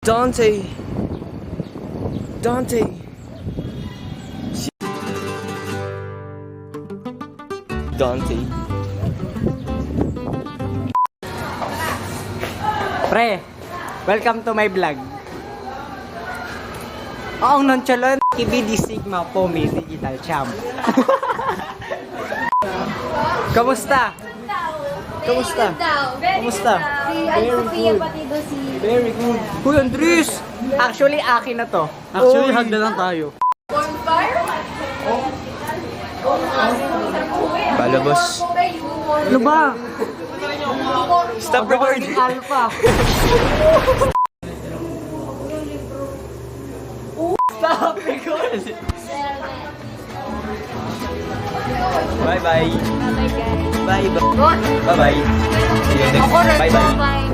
Dante. Dante. Dante. Pre, welcome to my vlog. Ang nonchalant, KBD Sigma Pomi Digital Champ. Kamusta? Kamusta? Kamusta? Very good. Uy, Andres! Actually, akin na to. Actually, hug na lang tayo. Palabas. Ano ba? Stop recording. Alpha. Stop recording. Bye bye. Bye-bye, guys. Bye bye. Bye bye. See you next. Bye bye. Bye.